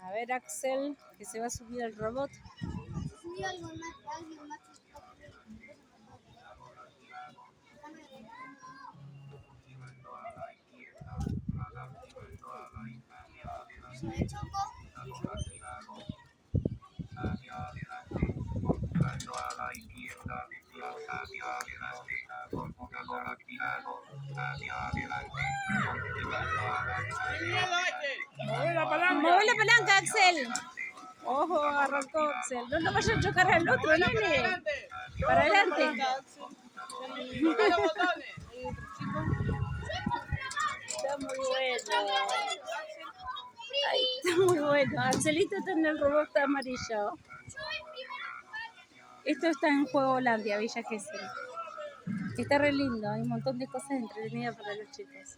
A ver, Axel, que se va a subir al robot. Mueve la palanca, Axel. Ojo, arrancó Axel. No, no vaya a chocar al otro, nene. Para adelante. Está muy bueno. Ay, está muy bueno. Axelito está en el robot amarillo. Esto está en Juego Holandia, Villa Gesell. Está re lindo, hay un montón de cosas entretenidas para los chicos.